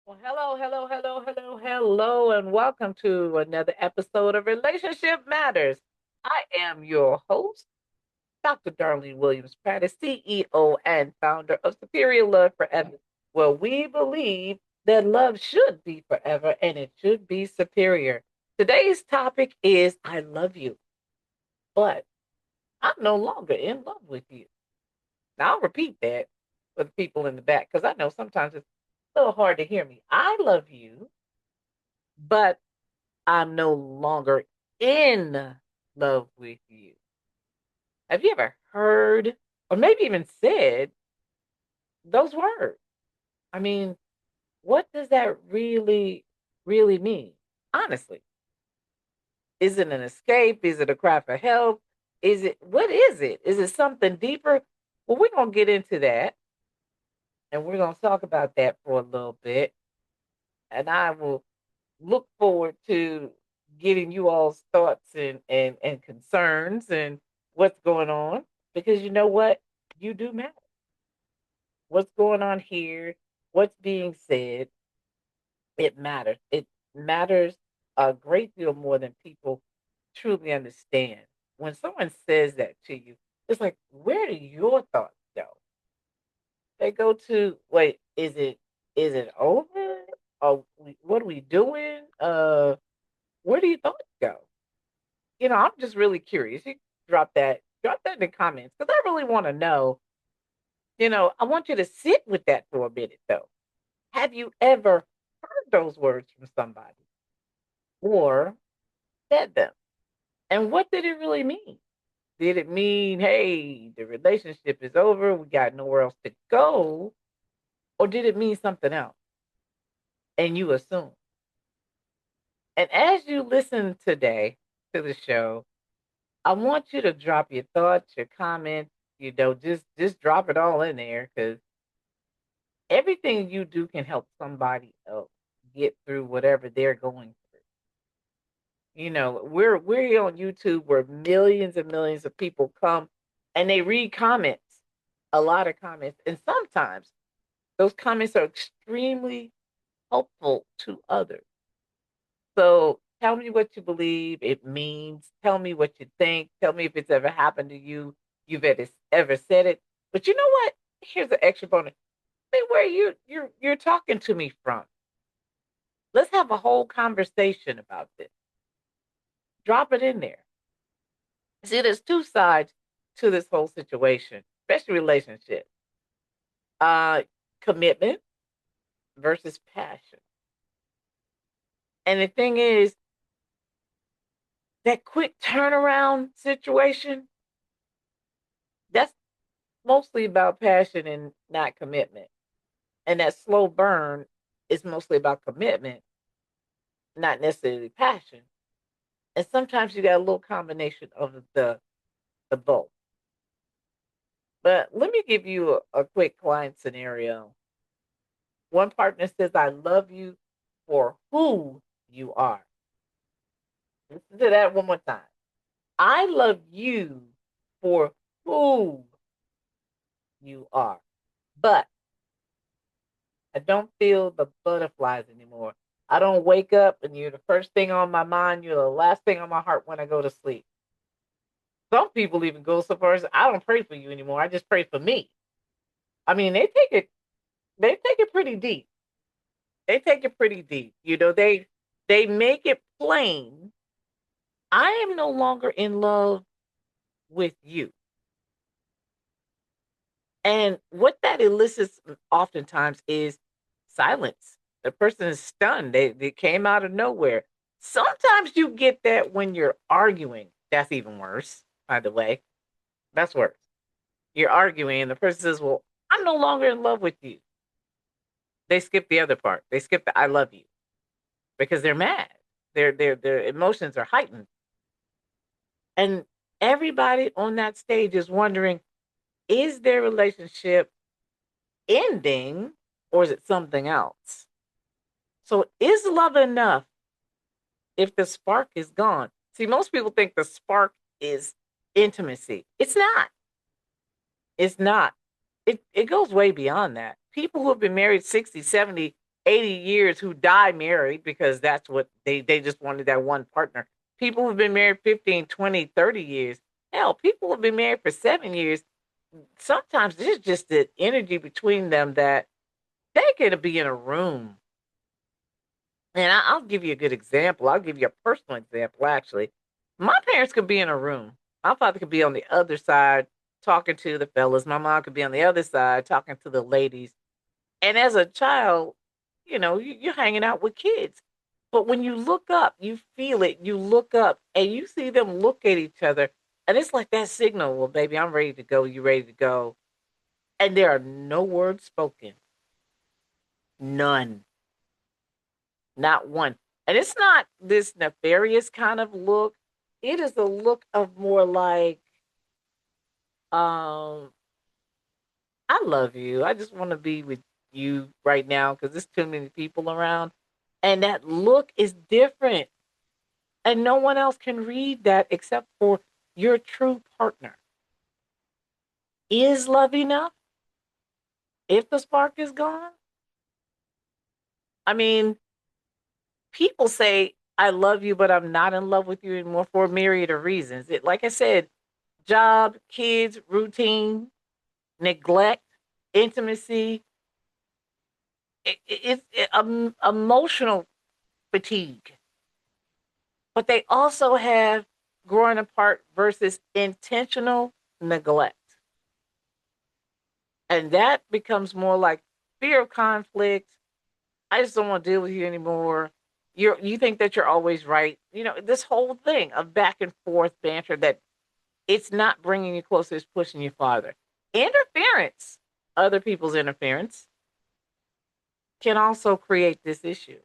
Well, hello, and welcome to another episode of Relationship Matters. I am your host, Dr. Darlene Williams-Prades, CEO and founder of Superior Love Forever, where we believe that love should be forever and it should be superior. Today's topic is I love you, but I'm no longer in love with you. Now, I'll repeat that for the people in the back because I know sometimes it's a little hard to hear me. I love you, but I'm no longer in love with you. Have you ever heard or maybe even said those words? I mean, what does that really mean? Honestly, is it an escape? Is it a cry for help? What is it? Is it something deeper? Well, we're going to get into that and we're going to talk about that for a little bit. And I will look forward to getting you all's thoughts and concerns and what's going on because you know what? You do matter. What's going on here, what's being said, it matters. It matters a great deal more than people truly understand. When someone says that to you, it's like, where do your thoughts go? They go to, wait, is it over? Or what are we doing? Where do your thoughts go? I'm just really curious. You drop that in the comments because I really want to know. I want you to sit with that for a minute though. Have you ever heard those words from somebody or said them? And what did it really mean? Did it mean, hey, the relationship is over, we got nowhere else to go? Or did it mean something else? And you assume. And as you listen today to the show, I want you to drop your thoughts, your comments, just drop it all in there because everything you do can help somebody else get through whatever they're going through. We're here on YouTube where millions and millions of people come and they read comments, a lot of comments, and sometimes those comments are extremely helpful to others. So tell me what you believe it means. Tell me what you think. Tell me if it's ever happened to you. You've ever said it. But you know what? Here's an extra bonus. Say where you're talking to me from. Let's have a whole conversation about this. Drop it in there. See, there's two sides to this whole situation, especially relationship. Uh, Commitment versus passion. And the thing is, that quick turnaround situation, that's mostly about passion and not commitment. And that slow burn is mostly about commitment, not necessarily passion. And sometimes you got a little combination of the both. But let me give you a quick client scenario. One partner says, I love you for who you are. Listen to that one more time. I love you for who you are. But I don't feel the butterflies anymore. I don't wake up and you're the first thing on my mind. You're the last thing on my heart when I go to sleep. Some people even go so far as I don't pray for you anymore. I just pray for me. I mean, they take it pretty deep. They take it pretty deep. They make it plain. I am no longer in love with you. And what that elicits oftentimes is silence. The person is stunned. They came out of nowhere. Sometimes you get that when you're arguing. That's even worse, by the way. That's worse. You're arguing, and the person says, well, I'm no longer in love with you. They skip the other part. They skip the I love you because they're mad. Their emotions are heightened. And everybody on that stage is wondering, is their relationship ending or is it something else? So is love enough if the spark is gone? See, most people think the spark is intimacy. It's not. It's not. It goes way beyond that. People who have been married 60, 70, 80 years who die married because that's what they just wanted, that one partner. People who've been married 15, 20, 30 years. Hell, people who've been married for 7 years. Sometimes there's just the energy between them that they can be in a room. And I'll give you a good example. I'll give you a personal example, actually. My parents could be in a room. My father could be on the other side talking to the fellas. My mom could be on the other side talking to the ladies. And as a child, you're hanging out with kids. But when you look up, you feel it. You look up and you see them look at each other. And it's like that signal. Well, baby, I'm ready to go. You ready to go? And there are no words spoken. None. Not one. And it's not this nefarious kind of look. It is a look of more like, um, I love you. I just want to be with you right now because there's too many people around. And that look is different. And no one else can read that except for your true partner. Is love enough if the spark is gone? I mean, people say, I love you, but I'm not in love with you anymore for a myriad of reasons. Like I said, job, kids, routine, neglect, intimacy, emotional fatigue. But they also have growing apart versus intentional neglect. And that becomes more like fear of conflict. I just don't want to deal with you anymore. You think that you're always right. This whole thing of back and forth banter that it's not bringing you closer, it's pushing you farther. Interference, other people's interference, can also create this issue.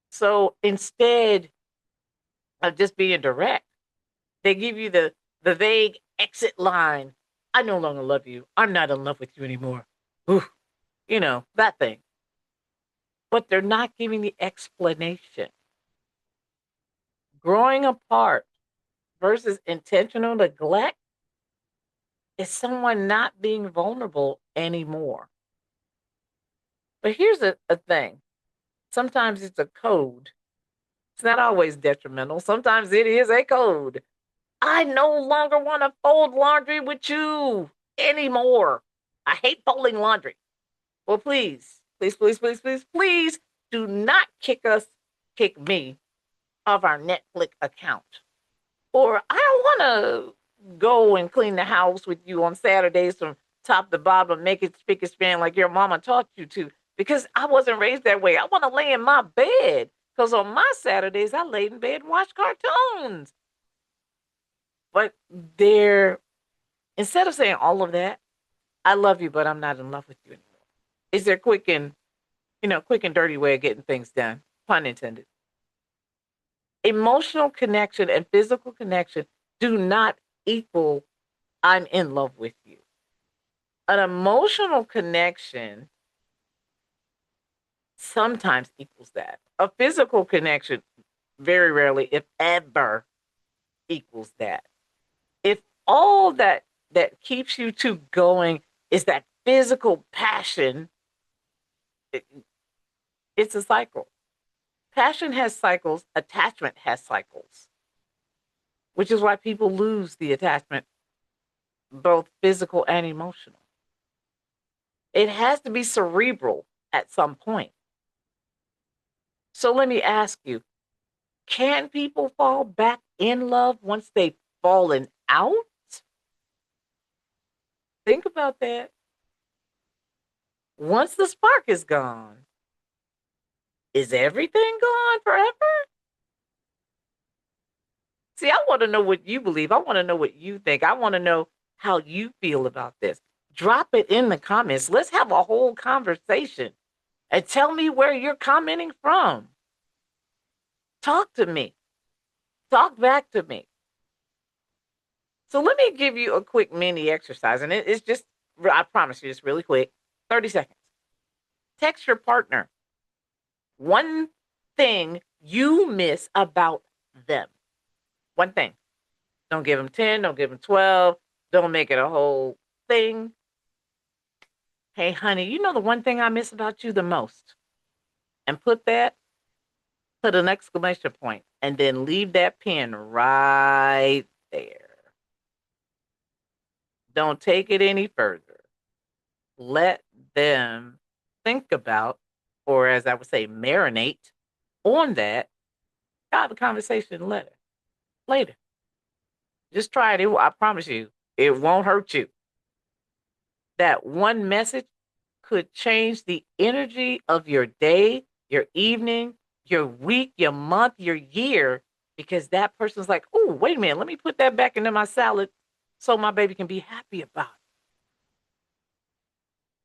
So instead of just being direct, they give you the vague exit line. I no longer love you. I'm not in love with you anymore. Ooh, that thing. But they're not giving the explanation. Growing apart versus intentional neglect is someone not being vulnerable anymore. But here's a thing. Sometimes it's a code. It's not always detrimental. Sometimes it is a code. I no longer want to fold laundry with you anymore. I hate folding laundry. Well, please, please, please, please, please, please do not kick me off our Netflix account. Or I don't want to go and clean the house with you on Saturdays from top to bottom, make it spick and span like your mama taught you to, because I wasn't raised that way. I want to lay in my bed because on my Saturdays, I lay in bed and watch cartoons. But instead of saying all of that, I love you, but I'm not in love with you anymore. Is there quick and dirty way of getting things done? Pun intended. Emotional connection and physical connection do not equal I'm in love with you. An emotional connection sometimes equals that. A physical connection very rarely, if ever, equals that. If all that keeps you two going is that physical passion, it's a cycle. Passion has cycles, attachment has cycles, which is why people lose the attachment, both physical and emotional. It has to be cerebral at some point. So let me ask you, can people fall back in love once they've fallen out? Think about that. Once the spark is gone, is everything gone forever? See, I want to know what you believe. I want to know what you think. I want to know how you feel about this. Drop it in the comments. Let's have a whole conversation and tell me where you're commenting from. Talk to me. Talk back to me. So let me give you a quick mini exercise. And it's just, I promise you, it's really quick. 30 seconds. Text your partner. One thing you miss about them. One thing. Don't give them 10. Don't give them 12. Don't make it a whole thing. Hey, honey, you know the one thing I miss about you the most? And put an exclamation point, and then leave that pen right there. Don't take it any further. Let them think about, or as I would say, marinate on that. Have a conversation later. Just try it. I promise you, it won't hurt you. That one message could change the energy of your day, your evening, your week, your month, your year, because that person's like, oh, wait a minute, let me put that back into my salad so my baby can be happy about it.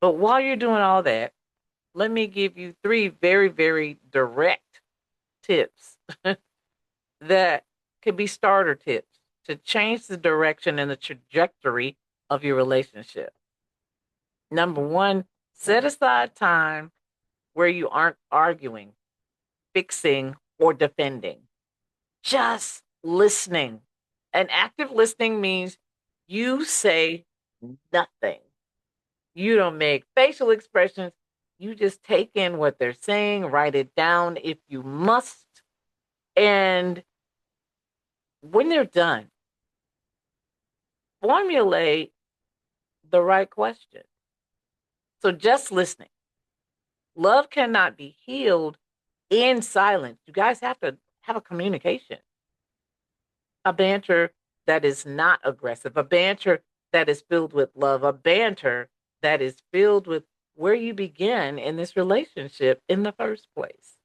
But while you're doing all that, let me give you three very, very direct tips that could be starter tips to change the direction and the trajectory of your relationship. Number one, set aside time where you aren't arguing, fixing, or defending. Just listening. And active listening means you say nothing. You don't make facial expressions. You just take in what they're saying, write it down if you must. And when they're done, formulate the right question. So just listening. Love cannot be healed in silence. You guys have to have a communication, a banter that is not aggressive, a banter that is filled with love, a banter that is filled with where you begin in this relationship in the first place.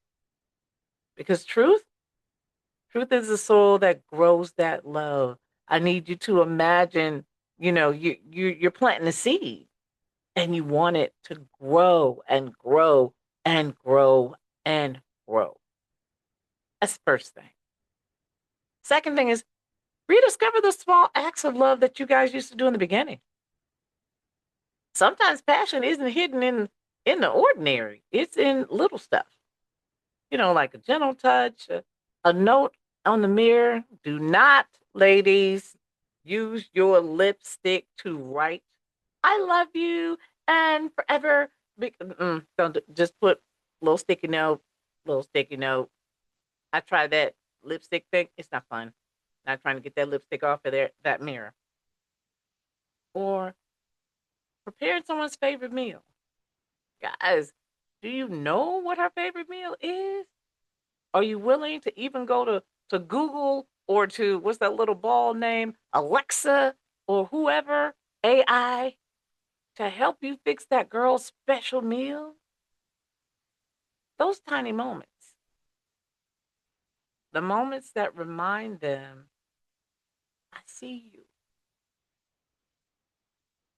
Because truth is the soil that grows that love. I need you to imagine, you're planting a seed and you want it to grow and grow and grow and grow. That's the first thing. Second thing is rediscover the small acts of love that you guys used to do in the beginning. Sometimes passion isn't hidden in the ordinary. It's in little stuff. Like a gentle touch, a note on the mirror. Do not, ladies, use your lipstick to write "I love you" and forever. Don't just put little sticky note, little sticky note. I tried that lipstick thing. It's not fun. Not trying to get that lipstick off of that mirror. Or preparing someone's favorite meal. Guys, do you know what her favorite meal is? Are you willing to even go to Google or to what's that little ball name? Alexa or whoever, AI, to help you fix that girl's special meal? Those tiny moments. The moments that remind them, I see you.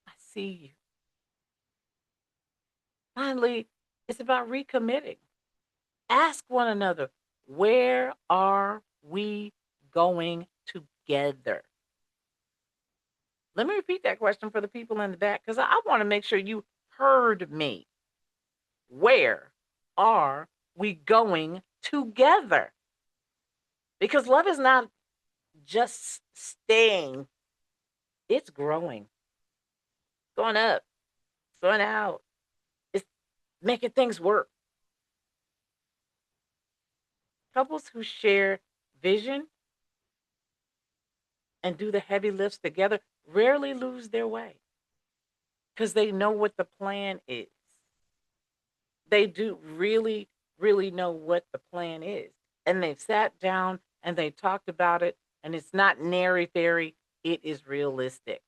I see you. Finally, it's about recommitting. Ask one another, where are we going together? Let me repeat that question for the people in the back because I want to make sure you heard me. Where are we going together? Because love is not just staying, it's growing, going up, going out. It's making things work. Couples who share vision and do the heavy lifts together rarely lose their way because they know what the plan is. They do really, really know what the plan is. And they've sat down and they talked about it, and it's not nary fairy, it is realistic.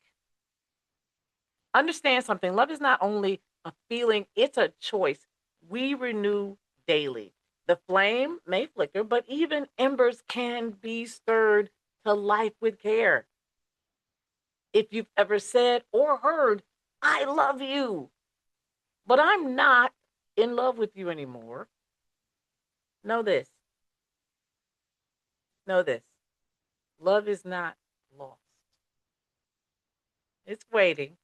Understand something, love is not only a feeling, it's a choice. We renew daily. The flame may flicker, but even embers can be stirred to life with care. If you've ever said or heard, I love you, but I'm not in love with you anymore, know this. Know this. Love is not lost. It's waiting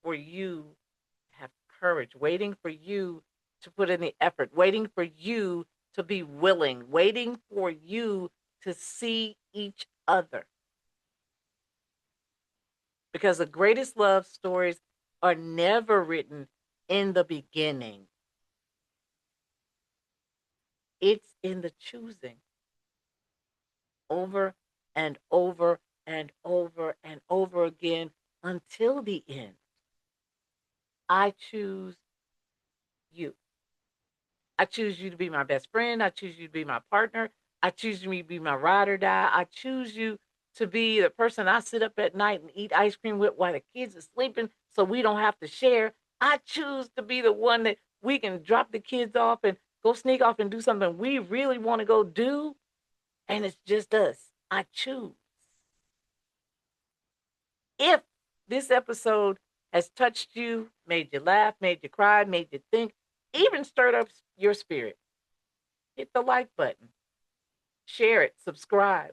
for you to have courage, waiting for you to put in the effort, waiting for you to be willing, waiting for you to see each other. because the greatest love stories are never written in the beginning. It's in the choosing over and over and over and over again until the end. I choose you. I choose you to be my best friend. I choose you to be my partner. I choose you to be my ride or die. I choose you to be the person I sit up at night and eat ice cream with while the kids are sleeping so we don't have to share. I choose to be the one that we can drop the kids off and go sneak off and do something we really want to go do. And it's just us. I choose. If this episode has touched you, made you laugh, made you cry, made you think, even stirred up your spirit, hit the like button, share it, subscribe,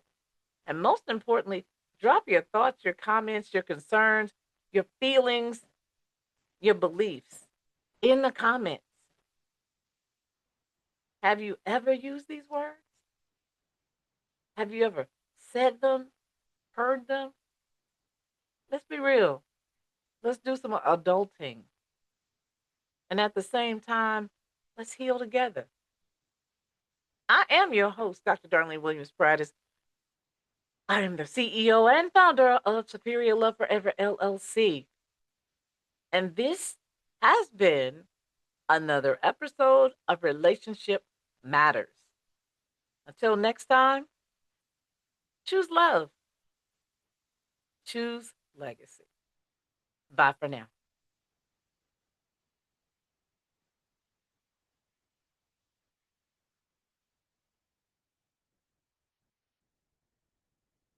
and most importantly, drop your thoughts, your comments, your concerns, your feelings, your beliefs in the comments. Have you ever used these words? Have you ever said them, heard them? Let's be real. Let's do some adulting. And at the same time, let's heal together. I am your host, Dr. Darlene Williams-Prades. I am the CEO and founder of Superior Love Forever LLC. And this has been another episode of Relationship Matters. Until next time, choose love, choose legacy. Bye for now.